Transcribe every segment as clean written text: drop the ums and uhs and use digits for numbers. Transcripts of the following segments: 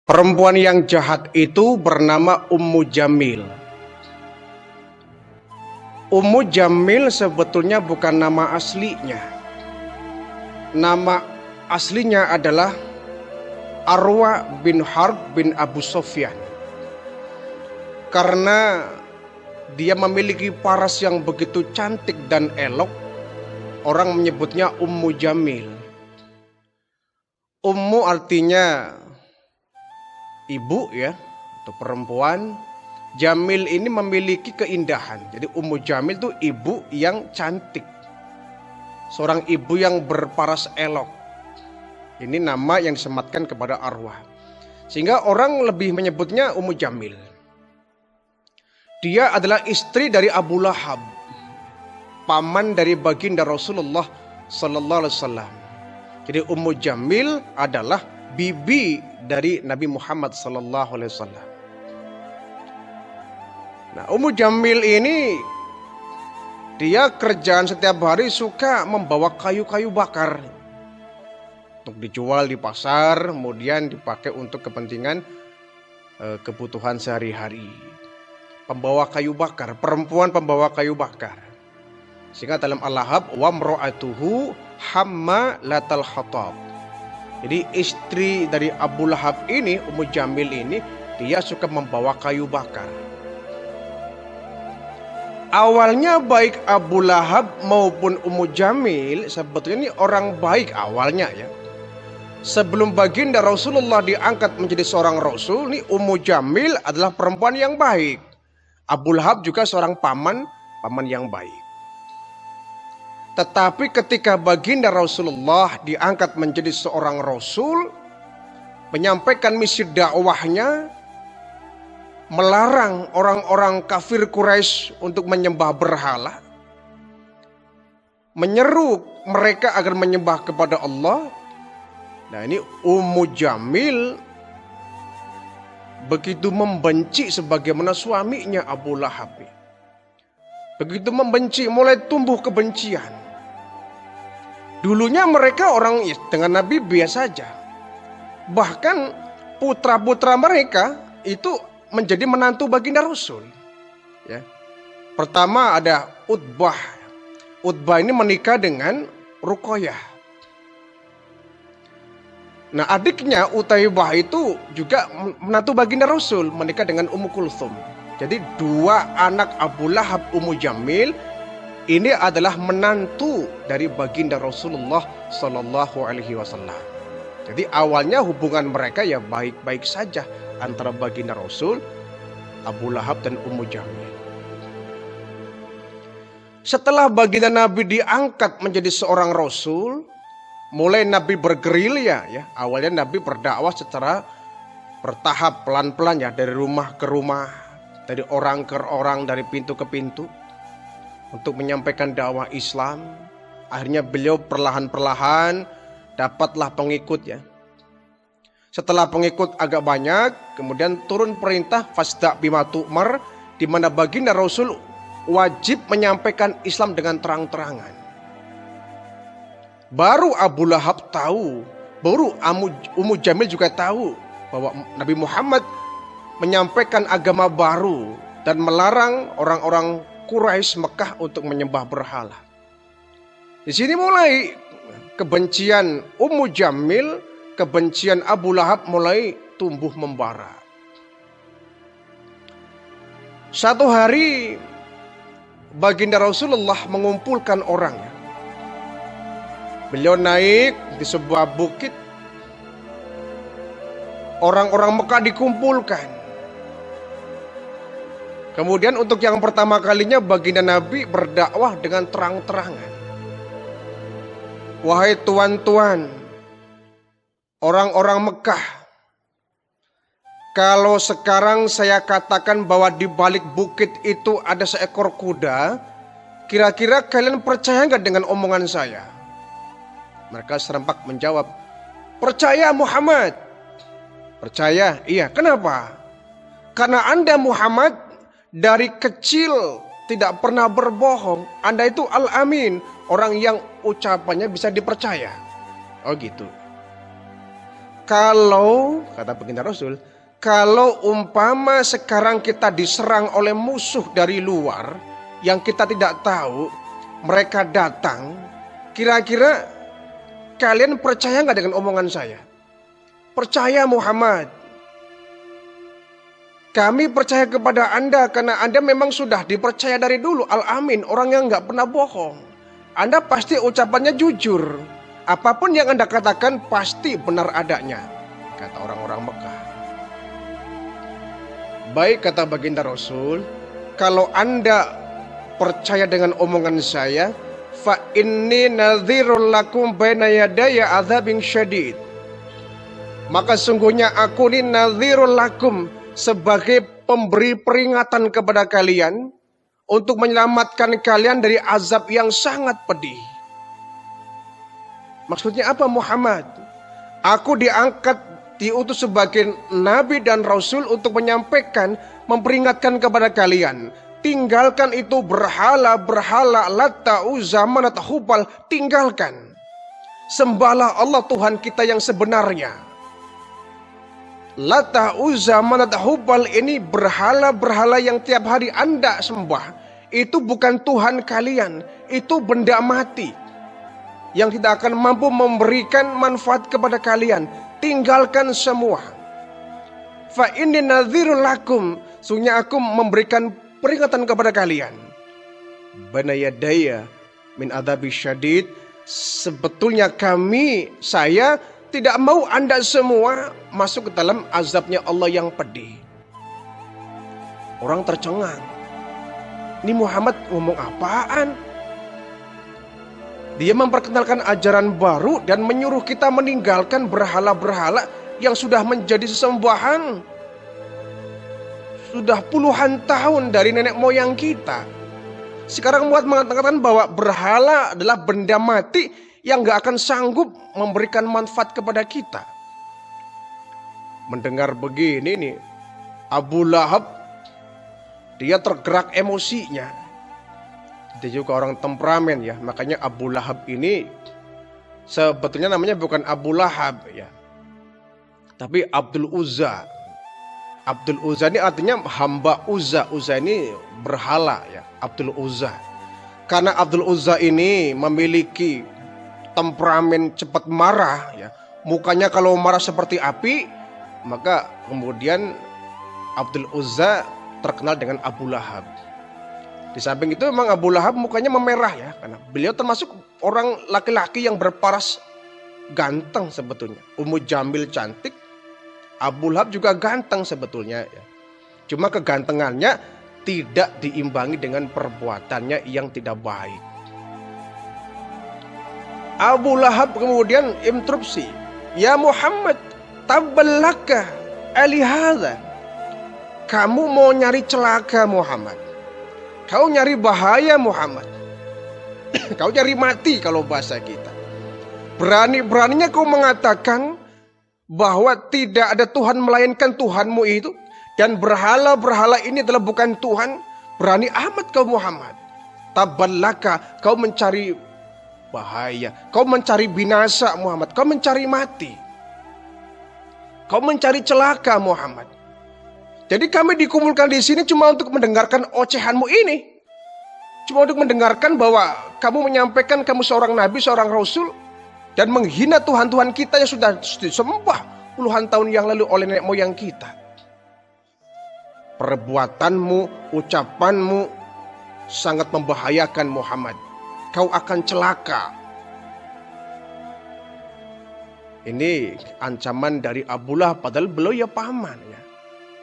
Perempuan yang jahat itu bernama Ummu Jamil. Ummu Jamil sebetulnya bukan nama aslinya. Nama aslinya adalah Arwa bin Harb bin Abu Sufyan. Karena dia memiliki paras yang begitu cantik dan elok, orang menyebutnya Ummu Jamil. Ummu artinya ibu ya, atau perempuan. Jamil ini memiliki keindahan. Jadi Ummu Jamil itu ibu yang cantik, seorang ibu yang berparas elok. Ini nama yang disematkan kepada arwah, sehingga orang lebih menyebutnya Ummu Jamil. Dia adalah istri dari Abu Lahab, paman dari baginda Rasulullah Sallallahu Alaihi Wasallam. Jadi Ummu Jamil adalah bibi dari Nabi Muhammad Sallallahu Alaihi Wasallam. Nah, Ummu Jamil ini dia kerjaan setiap hari suka membawa kayu-kayu bakar untuk dijual di pasar, kemudian dipakai untuk kepentingan kebutuhan sehari-hari. Pembawa kayu bakar, perempuan pembawa kayu bakar. Sehingga dalam Al-Lahab wa mra'atuhu hammalatal hatab. Jadi istri dari Abu Lahab ini, Ummu Jamil ini, dia suka membawa kayu bakar. Awalnya baik Abu Lahab maupun Ummu Jamil sebetulnya ini orang baik awalnya ya. Sebelum baginda Rasulullah diangkat menjadi seorang Rasul, nih Ummu Jamil adalah perempuan yang baik. Abu Lahab juga seorang paman yang baik. Tetapi ketika baginda Rasulullah diangkat menjadi seorang Rasul, menyampaikan misi dakwahnya, melarang orang-orang kafir Quraisy untuk menyembah berhala, menyeru mereka agar menyembah kepada Allah. Nah, ini Ummu Jamil begitu membenci sebagaimana suaminya Abu Lahab. Begitu membenci, mulai tumbuh kebencian. Dulunya mereka orang dengan Nabi biasa saja. Bahkan putra-putra mereka itu menjadi menantu baginda Rasul. Ya. Pertama ada Utbah. Utbah ini menikah dengan Ruqayyah. Nah, adiknya Utaibah itu juga menantu baginda Rasul, menikah dengan Ummu Kulthum. Jadi dua anak Abu Lahab Ummu Jamil ini adalah menantu dari baginda Rasulullah Sallallahu Alaihi Wasallam. Jadi awalnya hubungan mereka ya baik-baik saja antara baginda Rasul, Abu Lahab dan Ummu Jamil. Setelah baginda Nabi diangkat menjadi seorang Rasul, mulai Nabi bergerilya ya. Awalnya Nabi berdakwah secara bertahap, pelan-pelan ya, dari rumah ke rumah, dari orang ke orang, dari pintu ke pintu, untuk menyampaikan dakwah Islam. Akhirnya beliau perlahan-perlahan dapatlah pengikut ya. Setelah pengikut agak banyak, kemudian turun perintah fasda' bima tu'mar, di mana baginda Rasul wajib menyampaikan Islam dengan terang-terangan. Baru Abu Lahab tahu, baru Ummu Jamil juga tahu bahwa Nabi Muhammad menyampaikan agama baru dan melarang orang-orang Quraisy Mekah untuk menyembah berhala. Di sini mulai kebencian Ummu Jamil, kebencian Abu Lahab mulai tumbuh membara. Satu hari baginda Rasulullah mengumpulkan orangnya. Beliau naik di sebuah bukit. Orang-orang Mekah dikumpulkan. Kemudian untuk yang pertama kalinya baginda Nabi berdakwah dengan terang-terangan. Wahai tuan-tuan, orang-orang Mekah, kalau sekarang saya katakan bahwa di balik bukit itu ada seekor kuda, kira-kira kalian percaya nggak dengan omongan saya? Mereka serempak menjawab, percaya Muhammad. Percaya, iya. Kenapa? Karena Anda Muhammad dari kecil tidak pernah berbohong. Anda itu Al-Amin, orang yang ucapannya bisa dipercaya. Oh gitu. Kalau, kata baginda Rasul, kalau umpama sekarang kita diserang oleh musuh dari luar yang kita tidak tahu, mereka datang, kira-kira kalian percaya nggak dengan omongan saya? Percaya Muhammad. Kami percaya kepada Anda karena Anda memang sudah dipercaya dari dulu. Al-Amin, orang yang nggak pernah bohong. Anda pasti ucapannya jujur. Apapun yang Anda katakan pasti benar adanya, kata orang-orang Mekah. Baik, kata baginda Rasul, kalau Anda percaya dengan omongan saya, fa inni nadhirul lakum baina yadaya adzabin syadid. Maka sungguhnya aku ini nadhirul lakum, sebagai pemberi peringatan kepada kalian untuk menyelamatkan kalian dari azab yang sangat pedih. Maksudnya apa Muhammad? Aku diutus sebagai nabi dan rasul untuk menyampaikan, memperingatkan kepada kalian. Tinggalkan itu berhala-berhala, Lata, Uzza, Manat, Hubal. Tinggalkan. Sembahlah Allah Tuhan kita yang sebenarnya. Lata, Uzza, Manat, Hubal ini berhala-berhala yang tiap hari Anda sembah. Itu bukan Tuhan kalian. Itu benda mati yang tidak akan mampu memberikan manfaat kepada kalian. Tinggalkan semua. Fa inni nadhirul lakum, sungguhnya aku memberikan peringatan kepada kalian. Bana yadaya min adzabi syadid, sebetulnya saya tidak mau Anda semua masuk ke dalam azabnya Allah yang pedih. Orang tercengang. Ini Muhammad ngomong apaan? Dia memperkenalkan ajaran baru dan menyuruh kita meninggalkan berhala-berhala yang sudah menjadi sesembahan. Sudah puluhan tahun dari nenek moyang kita. Sekarang Muhammad mengatakan bahwa berhala adalah benda mati yang gak akan sanggup memberikan manfaat kepada kita. Mendengar begini nih, Abu Lahab, dia tergerak emosinya. Dia juga orang temperamen ya, makanya Abu Lahab ini sebetulnya namanya bukan Abu Lahab ya, tapi Abdul Uzza. Abdul Uzza ini artinya hamba Uzza. Uzza ini berhala ya, Abdul Uzza. Karena Abdul Uzza ini memiliki temperamen cepat marah ya, mukanya kalau marah seperti api, maka kemudian Abdul Uzza terkenal dengan Abu Lahab. Di samping itu memang Abu Lahab mukanya memerah ya, karena beliau termasuk orang laki-laki yang berparas ganteng sebetulnya. Ummu Jamil cantik, Abu Lahab juga ganteng sebetulnya ya. Cuma kegantengannya tidak diimbangi dengan perbuatannya yang tidak baik. Abu Lahab kemudian interupsi, "Ya Muhammad, tabballaka alihadza." Kamu mau nyari celaka Muhammad. Kau nyari bahaya Muhammad. Kau nyari mati kalau bahasa kita. Berani-beraninya kau mengatakan bahwa tidak ada Tuhan melainkan Tuhanmu itu. Dan berhala-berhala ini adalah bukan Tuhan. Berani amat kau Muhammad. Taballaka, kau mencari bahaya. Kau mencari binasa Muhammad. Kau mencari mati. Kau mencari celaka Muhammad. Jadi kami dikumpulkan di sini cuma untuk mendengarkan ocehanmu ini. Cuma untuk mendengarkan bahwa kamu menyampaikan kamu seorang nabi, seorang rasul. Dan menghina Tuhan-Tuhan kita yang sudah disembah puluhan tahun yang lalu oleh nenek moyang kita. Perbuatanmu, ucapanmu sangat membahayakan Muhammad. Kau akan celaka. Ini ancaman dari Abu Lahab, padahal beliau ya paman ya.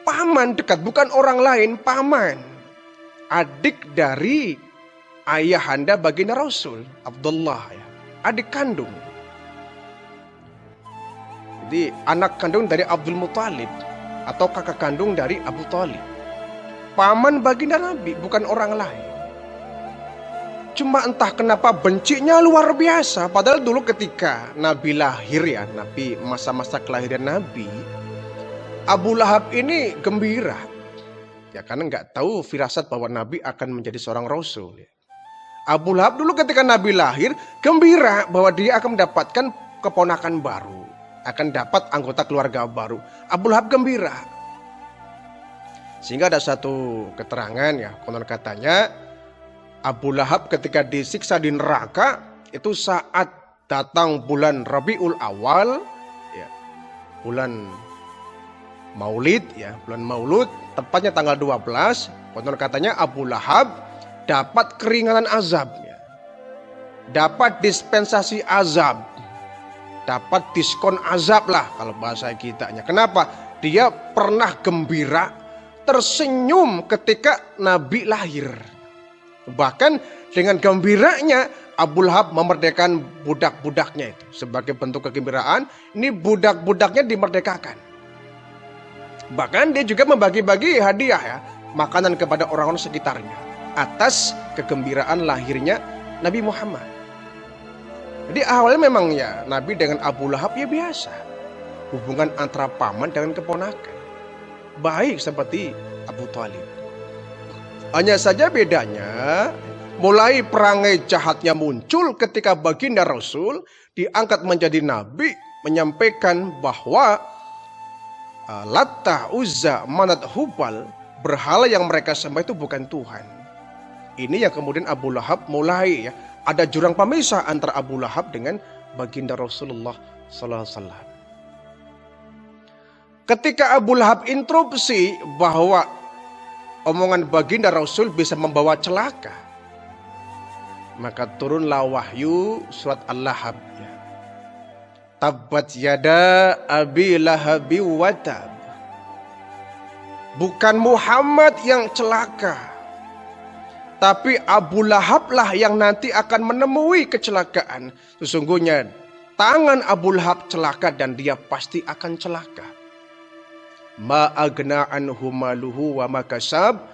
Paman dekat, bukan orang lain, paman. Adik dari ayahanda baginda Rasul, Abdullah ya. Adik kandung. Jadi anak kandung dari Abdul Muthalib atau kakak kandung dari Abu Thalib. Paman baginda Nabi, bukan orang lain. Cuma entah kenapa bencinya luar biasa. Padahal dulu ketika Nabi lahir ya, Nabi masa-masa kelahiran Nabi, Abu Lahab ini gembira. Ya karena nggak tahu firasat bahwa Nabi akan menjadi seorang rasul. Ya. Abu Lahab dulu ketika Nabi lahir gembira bahwa dia akan mendapatkan keponakan baru. akan dapat anggota keluarga baru. Abu Lahab gembira. Sehingga ada satu keterangan ya, konon katanya Abu Lahab ketika disiksa di neraka itu saat datang bulan Rabiul Awal, ya, bulan Maulid, ya, bulan Maulud, tepatnya tanggal 12, konon katanya Abu Lahab dapat keringanan azabnya, dapat dispensasi azab, dapat diskon azab lah kalau bahasa kitanya. Kenapa? Dia pernah gembira, tersenyum ketika Nabi lahir. Bahkan dengan gembiranya Abu Lahab memerdekakan budak-budaknya itu. Sebagai bentuk kegembiraan, ini budak-budaknya dimerdekakan. Bahkan dia juga membagi-bagi hadiah ya, makanan kepada orang-orang sekitarnya atas kegembiraan lahirnya Nabi Muhammad. Jadi awalnya memang ya Nabi dengan Abu Lahab ya biasa. Hubungan antara paman dengan keponakan. Baik seperti Abu Thalib. Hanya saja bedanya mulai perangai jahatnya muncul ketika baginda Rasul diangkat menjadi nabi, menyampaikan bahwa Latta, Uzza, Manat, Hubal, berhala yang mereka sembah itu bukan Tuhan. Ini yang kemudian Abu Lahab mulai ya, ada jurang pemisah antara Abu Lahab dengan baginda Rasulullah sallallahu alaihi wasallam. Ketika Abu Lahab interupsi bahwa omongan baginda Rasul bisa membawa celaka, maka turunlah wahyu surat Al-Lahab. Tabbat yada abi lahabi watab. Bukan Muhammad yang celaka, tapi Abu Lahab lah yang nanti akan menemui kecelakaan. Sesungguhnya tangan Abu Lahab celaka dan dia pasti akan celaka. Ma agna anhu maluhu wa makasab.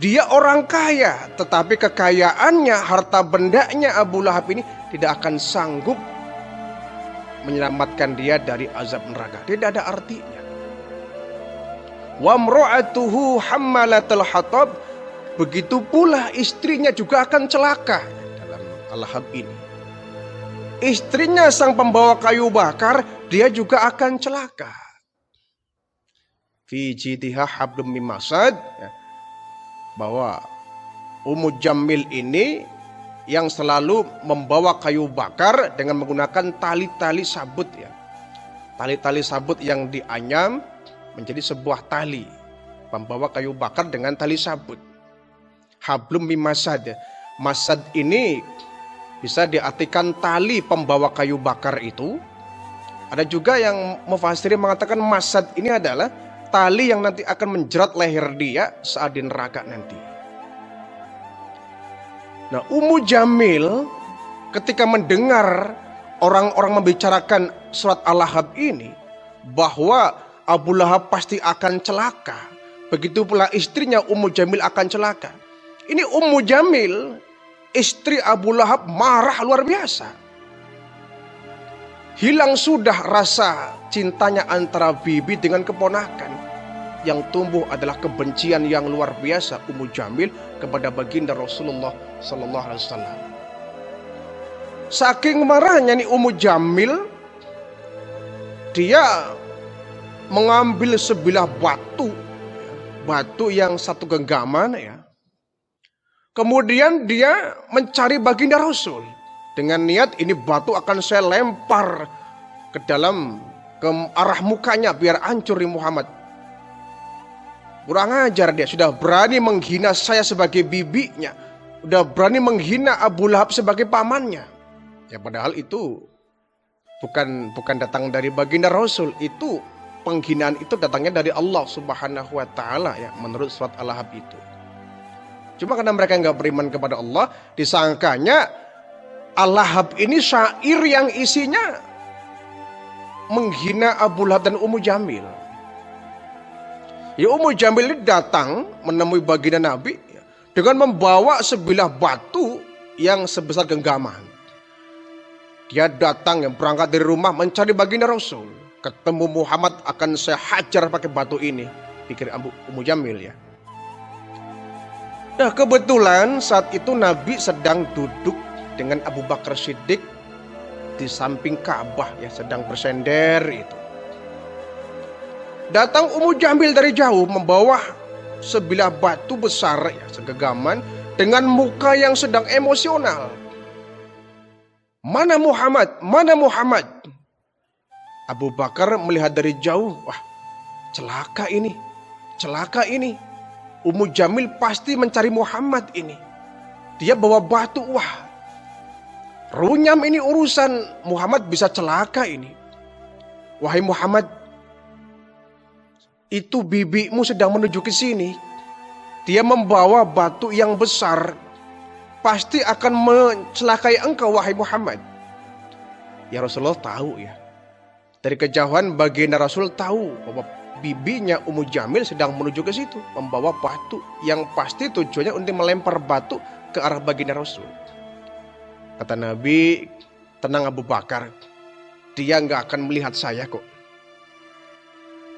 Dia orang kaya, tetapi kekayaannya, harta bendanya Abu Lahab ini tidak akan sanggup menyelamatkan dia dari azab neraka. Tidak ada artinya. Wa mra'atuhu hammalatul hatab. Begitu pula istrinya juga akan celaka dalam Al-Lahab ini. Istrinya sang pembawa kayu bakar, dia juga akan celaka. Fi jidha hablum min masad, bahwa Ummu Jamil ini yang selalu membawa kayu bakar dengan menggunakan tali-tali sabut ya. Tali-tali sabut yang dianyam menjadi sebuah tali. Membawa kayu bakar dengan tali sabut. Hablum min masad. Masad ini bisa diartikan tali pembawa kayu bakar itu. Ada juga yang mufassirin mengatakan masad ini adalah tali yang nanti akan menjerat leher dia saat di neraka nanti. Nah, Ummu Jamil ketika mendengar orang-orang membicarakan surat Al-Lahab ini, bahwa Abu Lahab pasti akan celaka, begitu pula istrinya Ummu Jamil akan celaka. Ini Ummu Jamil, istri Abu Lahab, marah luar biasa. Hilang sudah rasa cintanya antara bibi dengan keponakan. Yang tumbuh adalah kebencian yang luar biasa Ummu Jamil kepada baginda Rasulullah sallallahu alaihi wasallam. Saking marahnya nih Ummu Jamil, dia mengambil sebilah batu yang satu genggaman ya. Kemudian dia mencari baginda Rasul dengan niat ini batu akan saya lempar ke arah mukanya biar hancur di Muhammad. Kurang ajar dia, sudah berani menghina saya sebagai bibinya, sudah berani menghina Abu Lahab sebagai pamannya. Ya padahal itu bukan datang dari baginda Rasul, itu penghinaan itu datangnya dari Allah Subhanahu wa taala ya, menurut surat Al-Lahab itu. Cuma karena mereka nggak beriman kepada Allah, disangkanya Al-Lahab ini syair yang isinya menghina Abu Lahab dan Ummu Jamil. Ya, Ummu Jamil ini datang menemui baginda Nabi dengan membawa sebilah batu yang sebesar genggaman. Dia datang yang berangkat dari rumah mencari baginda Rasul. Ketemu Muhammad akan saya hajar pakai batu ini, pikir Ummu Jamil ya. Nah, kebetulan saat itu Nabi sedang duduk dengan Abu Bakar Siddiq di samping Ka'bah ya, sedang bersender itu. Datang Ummu Jamil dari jauh membawa sebilah batu besar ya, segagaman dengan muka yang sedang emosional. Mana Muhammad? Mana Muhammad? Abu Bakar melihat dari jauh, wah celaka ini, celaka ini. Ummu Jamil pasti mencari Muhammad ini. Dia bawa batu, wah runyam ini urusan, Muhammad bisa celaka ini. Wahai Muhammad, itu bibimu sedang menuju ke sini. Dia membawa batu yang besar, pasti akan mencelakai engkau wahai Muhammad. Ya Rasulullah tahu ya. Dari kejauhan baginda Rasul tahu bahwa bibinya Ummu Jamil sedang menuju ke situ, membawa batu yang pasti tujuannya untuk melempar batu ke arah baginda Rasul. Kata Nabi, tenang Abu Bakar, dia nggak akan melihat saya kok.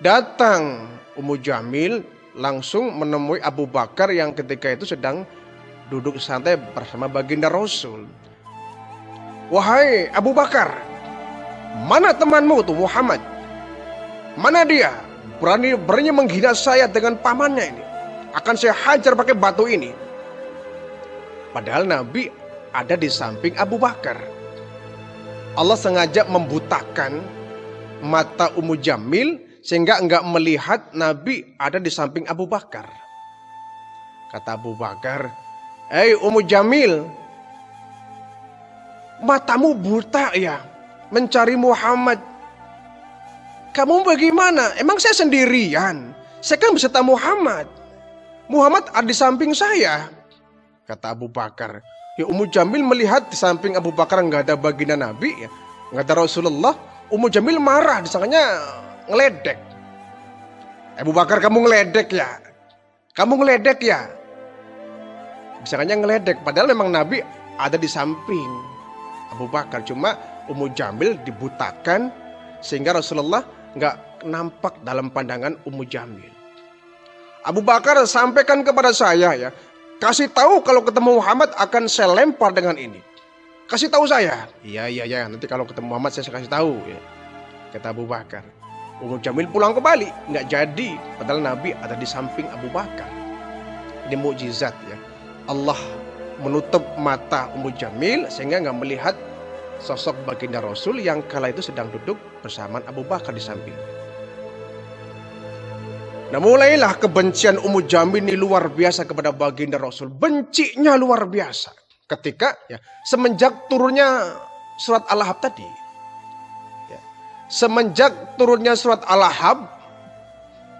Datang Ummu Jamil langsung menemui Abu Bakar yang ketika itu sedang duduk santai bersama baginda Rasul. Wahai Abu Bakar, mana temanmu tuh Muhammad? Mana dia? Berani menghina saya dengan pamannya ini. Akan saya hajar pakai batu ini. Padahal Nabi ada di samping Abu Bakar. Allah sengaja membutakan mata Ummu Jamil sehingga enggak melihat Nabi ada di samping Abu Bakar. Kata Abu Bakar, "Hei Ummu Jamil, matamu buta ya mencari Muhammad. Kamu bagaimana? Emang saya sendirian? Saya kan beserta Muhammad. Muhammad ada di samping saya." Kata Abu Bakar. Ya Ummu Jamil melihat di samping Abu Bakar nggak ada baginda Nabi, ya, nggak ada Rasulullah. Ummu Jamil marah, disangkanya ngeledek. Abu Bakar, kamu ngeledek ya? Kamu ngeledek ya? Disangkanya ngeledek, padahal memang Nabi ada di samping Abu Bakar. Cuma Ummu Jamil dibutakan sehingga Rasulullah nggak nampak dalam pandangan Ummu Jamil. Abu Bakar, sampaikan kepada saya ya. Kasih tahu kalau ketemu Muhammad akan saya lempar dengan ini. Kasih tahu saya. Iya. Nanti kalau ketemu Muhammad saya kasih tahu. Ya. Kata Abu Bakar. Ummu Jamil pulang ke Bali. Nggak jadi. Padahal Nabi ada di samping Abu Bakar. Ini mukjizat ya. Allah menutup mata Ummu Jamil sehingga nggak melihat sosok baginda Rasul yang kala itu sedang duduk bersama Abu Bakar di samping. Nah mulailah kebencian Ummu Jamil ini luar biasa kepada baginda Rasul. Bencinya luar biasa. Ketika ya, semenjak turunnya surat Al-Ahab tadi. Ya, semenjak turunnya surat Al-Ahab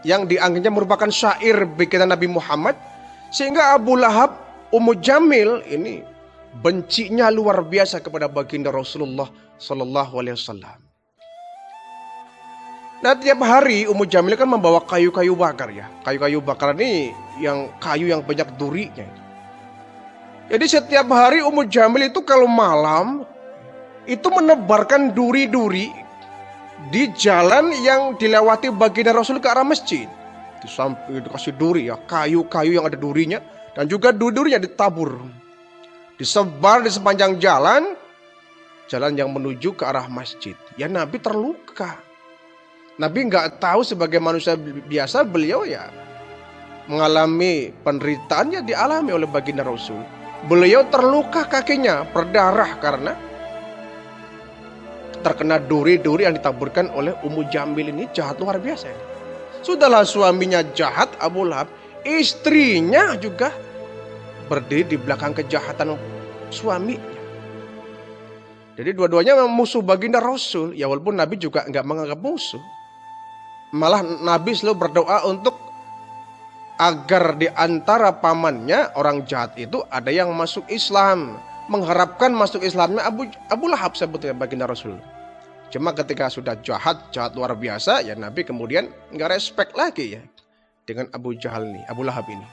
yang dianggapnya merupakan syair bikinan Nabi Muhammad. Sehingga Abu Lahab, Ummu Jamil ini bencinya luar biasa kepada baginda Rasulullah Sallallahu Alaihi Wasallam. Nah tiap hari Ummu Jamil kan membawa kayu-kayu bakar ya. Kayu-kayu bakar ini yang kayu yang banyak durinya. Jadi setiap hari Ummu Jamil itu kalau malam itu menebarkan duri-duri di jalan yang dilewati baginda Rasul ke arah masjid. Di samping dikasih duri ya, kayu-kayu yang ada durinya dan juga duri-durinya ditabur. Disebar di sepanjang jalan yang menuju ke arah masjid. Ya Nabi terluka. Nabi nggak tahu sebagai manusia biasa beliau ya mengalami penderitaan yang dialami oleh baginda Rasul. Beliau terluka kakinya berdarah karena terkena duri-duri yang ditaburkan oleh Ummu Jamil ini jahat luar biasa. Sudahlah suaminya jahat Abu Lahab, istrinya juga berdiri di belakang kejahatan suaminya. Jadi dua-duanya musuh baginda Rasul. Ya walaupun Nabi juga nggak menganggap musuh. Malah Nabi selalu berdoa untuk agar di antara pamannya orang jahat itu ada yang masuk Islam, mengharapkan masuk Islamnya Abu Lahab sebetulnya baginda Rasul. Cuma ketika sudah jahat luar biasa, ya Nabi kemudian nggak respect lagi ya dengan Abu Lahab ini.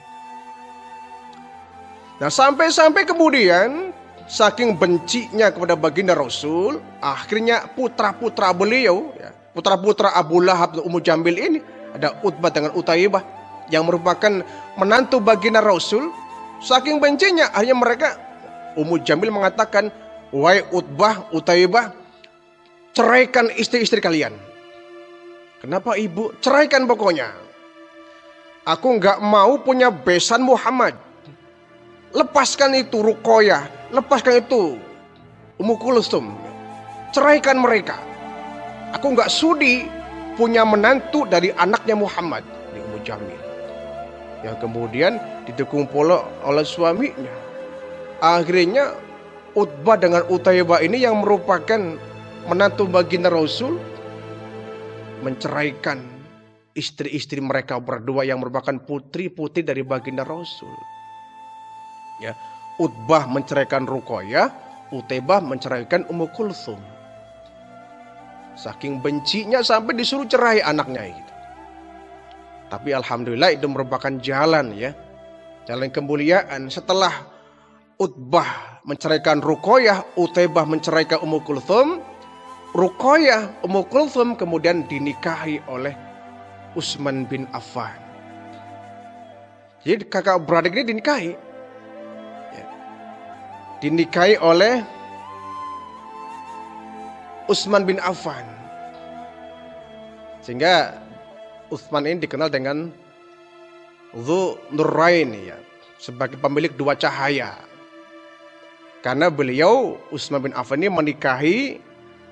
Nah sampai kemudian saking bencinya kepada baginda Rasul, akhirnya putra-putra beliau ya, putra-putra Abu Lahab dan Ummu Jamil ini, ada Utbah dengan Utaibah yang merupakan menantu baginda Rasul. Saking bencinya akhirnya mereka, Ummu Jamil mengatakan, "Wahai Utbah, Utaibah, ceraikan istri-istri kalian. Kenapa ibu? Ceraikan pokoknya. Aku nggak mau punya besan Muhammad. Lepaskan itu Ruqayyah, lepaskan itu Ummu Kulsum. Ceraikan mereka. Aku nggak sudi punya menantu dari anaknya Muhammad, ini Ummu Jamil. Yang kemudian didukung pula oleh suaminya. Akhirnya Utbah dengan Utaibah ini yang merupakan menantu baginda Rasul menceraikan istri-istri mereka berdua yang merupakan putri-putri dari baginda Rasul. Ya, Utbah menceraikan Ruqayyah, Utaibah menceraikan Ummu Kulsum. Saking bencinya sampai disuruh cerai anaknya itu. Tapi alhamdulillah itu merupakan jalan ya. Jalan kemuliaan. Setelah Utbah menceraikan Ruqayyah, Utaibah menceraikan Ummu Kulsum, Ruqayyah, Ummu Kulsum kemudian dinikahi oleh Utsman bin Affan. Jadi kakak beradik ini dinikahi. Ya. Dinikahi oleh Utsman bin Affan. Sehingga Utsman ini dikenal dengan Dzu Nurrain ya, sebagai pemilik dua cahaya. Karena beliau Utsman bin Affan ini menikahi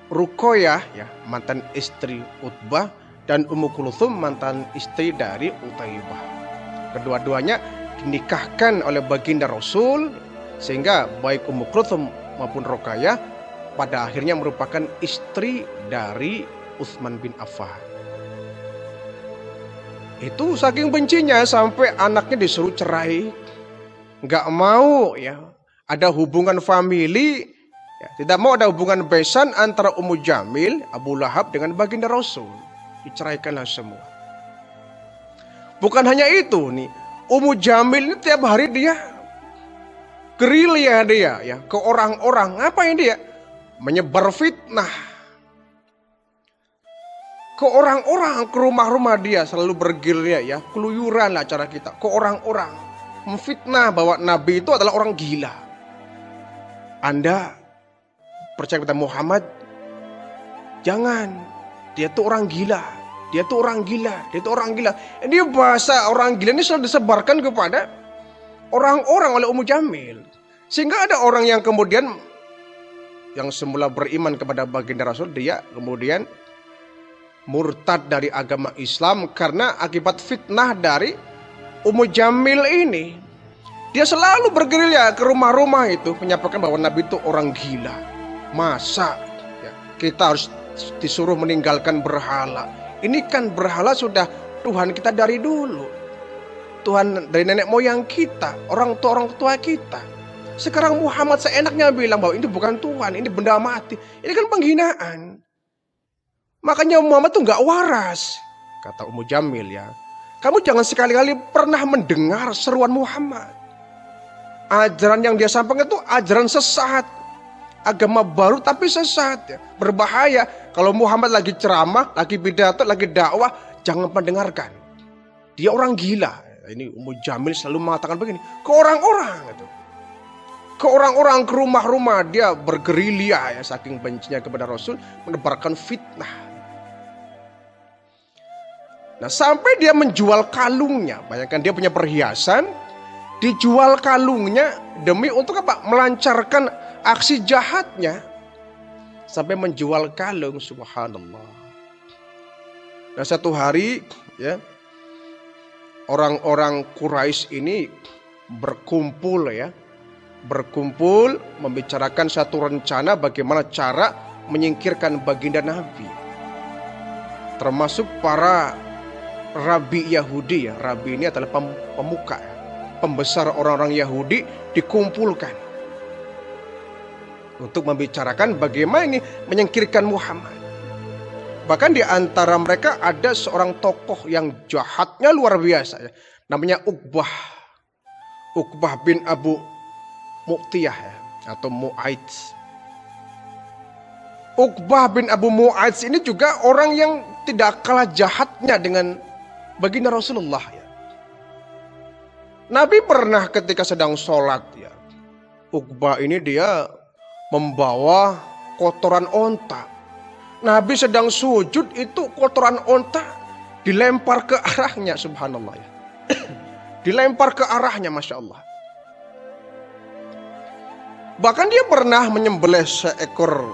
Ruqayyah ya, mantan istri Utbah, dan Ummu Kulsum mantan istri dari Utaibah. Kedua-duanya dinikahkan oleh baginda Rasul, sehingga baik Ummu Kulsum maupun Ruqayyah pada akhirnya merupakan istri dari Utsman bin Affan. Itu saking bencinya sampai anaknya disuruh cerai. Nggak mau ya ada hubungan famili, ya, tidak mau ada hubungan besan antara Ummu Jamil, Abu Lahab dengan baginda Rasul. Diceraikanlah semua. Bukan hanya itu nih, Ummu Jamil ini tiap hari dia gerilya dia ya ke orang-orang. Ngapain dia? Menyebar fitnah ke orang-orang, ke rumah-rumah dia selalu bergerilya ya, keluyuran lah cara kita, ke orang-orang memfitnah bahwa Nabi itu adalah orang gila. Anda percaya kepada Muhammad? Jangan, dia tuh orang gila, dia tuh orang gila, dia tuh orang gila. Ini bahasa orang gila ini selalu disebarkan kepada orang-orang oleh Ummu Jamil, sehingga ada orang yang kemudian yang semula beriman kepada baginda Rasul, dia kemudian murtad dari agama Islam karena akibat fitnah dari Ummu Jamil ini. Dia selalu bergerilya ke rumah-rumah itu menyampaikan bahwa Nabi itu orang gila. Masa ya, kita harus disuruh meninggalkan berhala? Ini kan berhala sudah Tuhan kita dari dulu. Tuhan dari nenek moyang kita, orang tua kita. Sekarang Muhammad seenaknya bilang bahwa ini bukan Tuhan, ini benda mati. Ini kan penghinaan. Makanya Muhammad tuh nggak waras, kata Ummu Jamil ya. Kamu jangan sekali-kali pernah mendengar seruan Muhammad. Ajaran yang dia sampaikan itu ajaran sesat. Agama baru tapi sesat ya. Berbahaya. Kalau Muhammad lagi ceramah, lagi pidato, lagi dakwah, jangan mendengarkan. Dia orang gila. Ini Ummu Jamil selalu mengatakan begini ke orang-orang itu. Ke orang-orang, ke rumah-rumah dia bergerilya ya, saking bencinya kepada Rasul, menebarkan fitnah. Nah, sampai dia menjual kalungnya. Bayangkan dia punya perhiasan, dijual kalungnya demi untuk apa? Melancarkan aksi jahatnya. Sampai menjual kalung, subhanallah. Nah, satu hari ya, orang-orang Quraisy ini berkumpul ya. Berkumpul membicarakan satu rencana bagaimana cara menyingkirkan baginda Nabi. Termasuk para rabi Yahudi ya. Rabi ini adalah pemuka, pembesar orang-orang Yahudi dikumpulkan untuk membicarakan bagaimana ini menyingkirkan Muhammad. Bahkan di antara mereka ada seorang tokoh yang jahatnya luar biasa ya. Namanya Uqbah. Uqbah bin Abu Mu'tiyah ya, atau Mu'aidz. Uqbah bin Abu Mu'aidz ini juga orang yang tidak kalah jahatnya dengan baginda Rasulullah ya. Nabi pernah ketika sedang sholat ya, Uqbah ini dia membawa kotoran onta. Nabi sedang sujud itu kotoran onta dilempar ke arahnya, subhanallah ya. Dilempar ke arahnya, Masya Allah. Bahkan dia pernah menyembelih seekor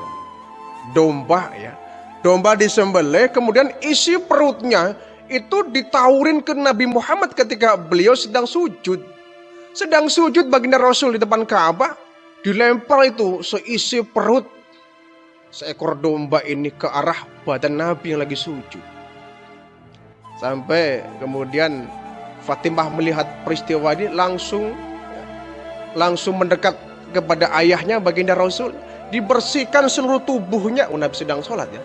domba ya. Domba disembelih, kemudian isi perutnya itu ditawurin ke Nabi Muhammad ketika beliau sedang sujud. Sedang sujud baginda Rasul di depan Ka'bah, dilempar itu seisi perut seekor domba ini ke arah badan Nabi yang lagi sujud. Sampai kemudian Fatimah melihat peristiwa ini langsung mendekat kepada ayahnya baginda Rasul, dibersihkan seluruh tubuhnya. Nabi sedang sholat ya,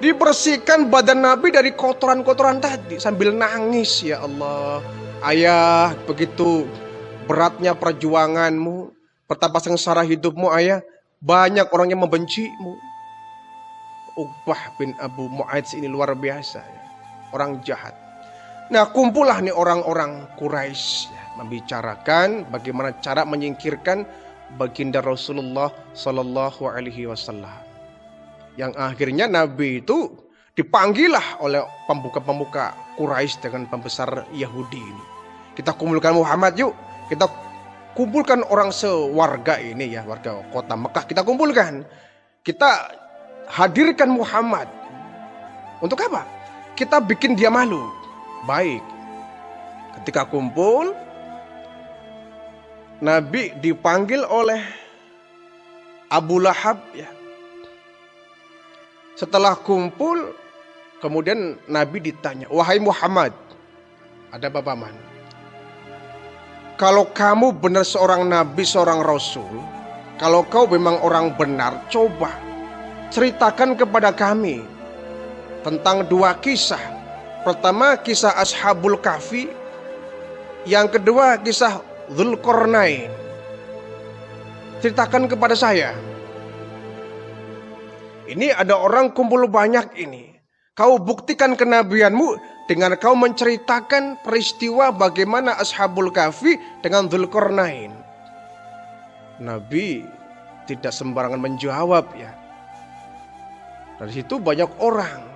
dibersihkan badan Nabi dari kotoran-kotoran tadi sambil nangis, ya Allah, ayah, begitu beratnya perjuanganmu, betapa sengsara hidupmu ayah, banyak orang yang membencimu. Uqbah bin Abu Mu'adz ini luar biasa ya, orang jahat. Nah, kumpullah nih orang-orang Quraisy ya, membicarakan bagaimana cara menyingkirkan baginda Rasulullah Sallallahu Alaihi Wasallam. Yang akhirnya Nabi itu dipanggillah oleh pembuka-pembuka Quraisy dengan pembesar Yahudi ini. Kita kumpulkan Muhammad yuk, kita kumpulkan orang sewarga ini ya, warga kota Mekah, kita kumpulkan, kita hadirkan Muhammad. Untuk apa? Kita bikin dia malu. Baik, ketika kumpul, Nabi dipanggil oleh Abu Lahab ya. Setelah kumpul, kemudian Nabi ditanya, wahai Muhammad, ada apa paman? Kalau kamu benar seorang Nabi, seorang Rasul, kalau kau memang orang benar, coba ceritakan kepada kami tentang dua kisah. Pertama kisah Ashabul Kahfi, yang kedua kisah Dzulqarnain. Ceritakan kepada saya. Ini ada orang kumpul banyak ini. Kau buktikan kenabianmu dengan kau menceritakan peristiwa bagaimana Ashabul Kahfi dengan Dzulqarnain. Nabi tidak sembarangan menjawab ya. Dari situ banyak orang.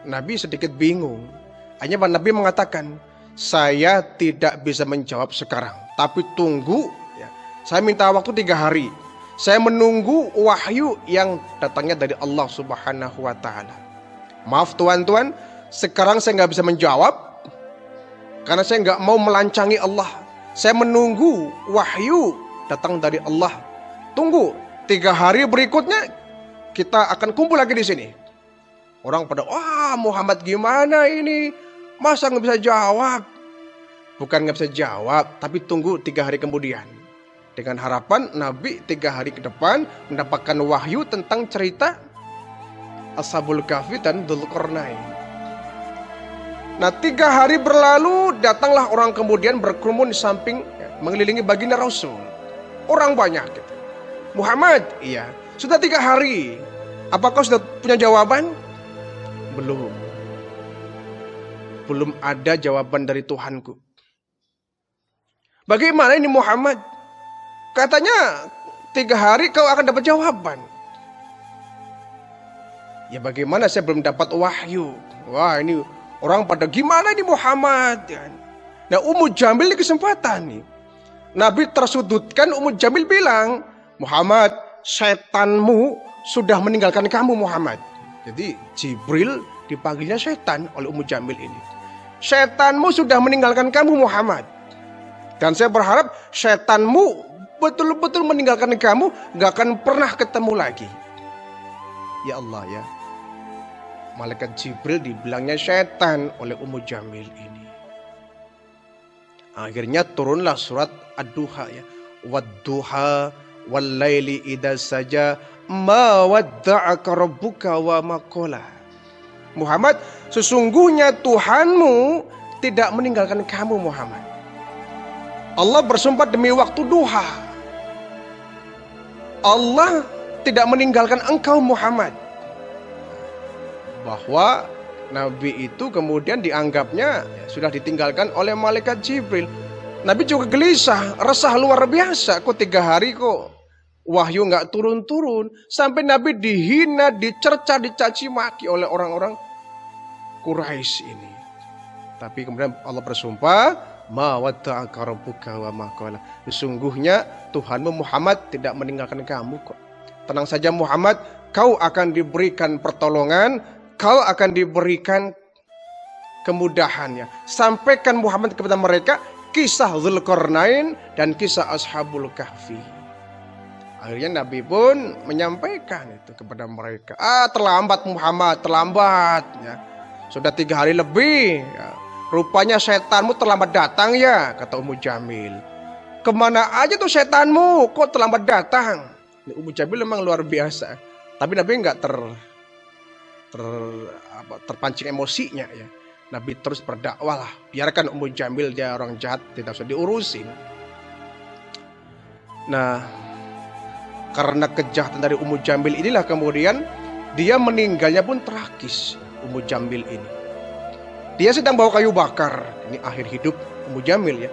Nabi sedikit bingung. Hanya Nabi mengatakan, saya tidak bisa menjawab sekarang, tapi tunggu ya. Saya minta waktu 3 hari. Saya menunggu wahyu yang datangnya dari Allah Subhanahu wa Ta'ala. Maaf tuan-tuan, sekarang saya nggak bisa menjawab karena saya nggak mau melancangi Allah. Saya menunggu wahyu datang dari Allah. Tunggu 3 hari berikutnya kita akan kumpul lagi di sini. Orang pada, wah Muhammad gimana ini? Masa nggak bisa jawab? Bukan nggak bisa jawab, tapi tunggu 3 hari kemudian. Dengan harapan Nabi 3 hari ke depan mendapatkan wahyu tentang cerita Ashabul Kahfi dan Dzulqarnain. Nah 3 hari berlalu, datanglah orang kemudian berkerumun di samping mengelilingi baginda Rasul. Orang banyak gitu. Muhammad, iya, sudah 3 hari. Apakah sudah punya jawaban? Belum ada jawaban dari Tuhanku. Bagaimana ini Muhammad? Katanya 3 hari kau akan dapat jawaban. Ya bagaimana, saya belum dapat wahyu. Wah ini orang pada gimana ini Muhammad. Nah Ummu Jamil ini kesempatan nih. Nabi tersudutkan, Ummu Jamil bilang, Muhammad, setanmu sudah meninggalkan kamu Muhammad. Jadi Jibril dipanggilnya setan oleh Ummu Jamil ini. Setanmu sudah meninggalkan kamu Muhammad. Dan saya berharap setanmu betul-betul meninggalkan kamu, gak akan pernah ketemu lagi. Ya Allah ya. Malaikat Jibril dibilangnya setan oleh Ummu Jamil ini. Akhirnya turunlah surat Ad-Duha ya. Wad-duha wal-laili idza saja ma wadda'aka rabbuka wa ma qala. Muhammad, sesungguhnya Tuhanmu tidak meninggalkan kamu Muhammad. Allah bersumpah demi waktu duha. Allah tidak meninggalkan engkau Muhammad. Bahwa Nabi itu kemudian dianggapnya sudah ditinggalkan oleh malaikat Jibril. Nabi juga gelisah, resah luar biasa. Kok 3 hari kok wahyu nggak turun-turun, sampai Nabi dihina, dicerca, dicaci maki oleh orang-orang Quraisy ini. Tapi kemudian Allah bersumpah, ma wadda'aka rabbuka wa ma qala. Sesungguhnya Tuhanmu Muhammad tidak meninggalkan kamu kok. Tenang saja Muhammad, kau akan diberikan pertolongan, kau akan diberikan kemudahannya. Sampaikan Muhammad kepada mereka kisah Dzulqarnain dan kisah Ashabul Kahfi. Akhirnya Nabi pun menyampaikan itu kepada mereka. Terlambat Muhammad, terlambat. Ya. Sudah 3 hari lebih. Ya. Rupanya setanmu terlambat datang ya, kata Ummu Jamil. Kemana aja tuh setanmu, kok terlambat datang? Ummu Jamil memang luar biasa. Tapi Nabi nggak terpancing emosinya ya. Nabi terus berdakwah lah. Biarkan Ummu Jamil, dia orang jahat, tidak usah diurusin. Nah, karena kejahatan dari Ummu Jamil inilah kemudian dia meninggalnya pun tragis. Ummu Jamil ini, dia sedang bawa kayu bakar. Ini akhir hidup Ummu Jamil ya.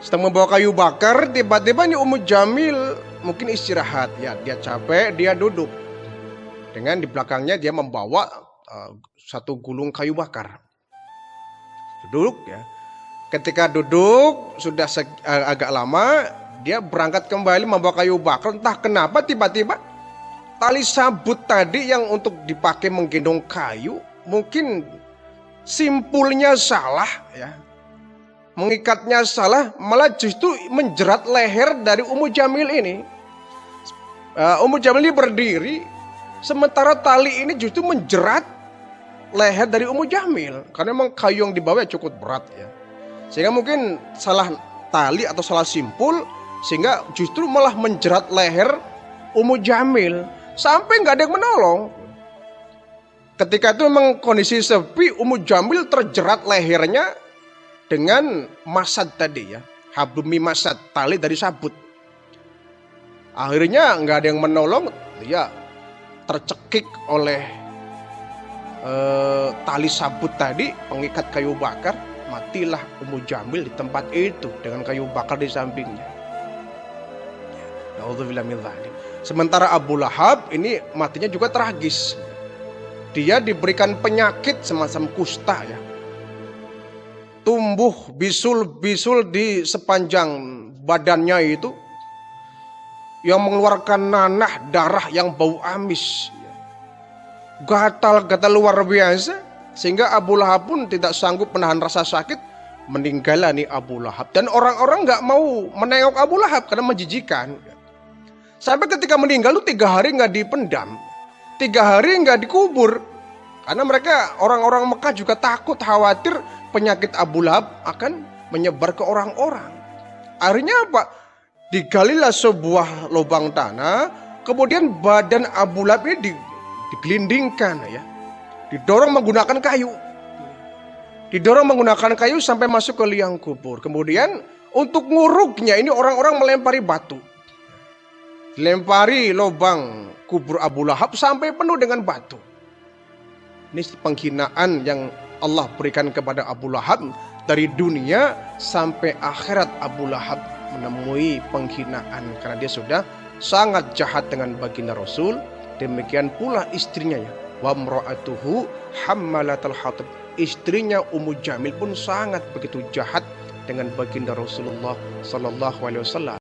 Sedang membawa kayu bakar, tiba-tiba ini Ummu Jamil mungkin istirahat ya. Dia capek, dia duduk. Dengan di belakangnya dia membawa satu gulung kayu bakar. Duduk ya. Ketika duduk sudah agak lama, dia berangkat kembali membawa kayu bakar. Entah kenapa tiba-tiba tali sabut tadi yang untuk dipakai menggendong kayu mungkin simpulnya salah ya. Mengikatnya salah, malah justru menjerat leher dari Ummu Jamil ini. Ummu Jamil ini berdiri, sementara tali ini justru menjerat leher dari Ummu Jamil. Karena memang kayu yang dibawa cukup berat ya. Sehingga mungkin salah tali atau salah simpul, sehingga justru malah menjerat leher Ummu Jamil. Sampai nggak ada yang menolong. Ketika itu memang kondisi sepi, Ummu Jamil terjerat lehernya dengan masad tadi ya, hablum masad, tali dari sabut. Akhirnya nggak ada yang menolong, dia tercekik oleh tali sabut tadi, pengikat kayu bakar. Matilah Ummu Jamil di tempat itu dengan kayu bakar di sampingnya. Na'udzubillah min dzalik. Sementara Abu Lahab ini matinya juga tragis. Dia diberikan penyakit semacam kusta ya. Tumbuh bisul-bisul di sepanjang badannya itu yang mengeluarkan nanah darah yang bau amis. Gatal-gatal luar biasa sehingga Abu Lahab pun tidak sanggup menahan rasa sakit, meninggal nih Abu Lahab. Dan orang-orang nggak mau menengok Abu Lahab karena menjijikan. Sampai ketika meninggal itu 3 hari nggak dipendam, 3 hari nggak dikubur karena mereka orang-orang Mekah juga takut, khawatir penyakit Abu Lahab akan menyebar ke orang-orang. Akhirnya apa? Digalilah sebuah lubang tanah, kemudian badan Abu Lahab ini digelindingkan ya, didorong menggunakan kayu, sampai masuk ke liang kubur. Kemudian untuk nguruknya ini orang-orang melempari batu, dilempari lubang kubur Abu Lahab sampai penuh dengan batu. Ini penghinaan yang Allah berikan kepada Abu Lahab dari dunia sampai akhirat. Abu Lahab menemui penghinaan karena dia sudah sangat jahat dengan baginda Rasul. Demikian pula istrinya ya, wa mra'atuhu hammalatal hatab. Istrinya Ummu Jamil pun sangat begitu jahat dengan baginda Rasulullah sallallahu alaihi wasallam.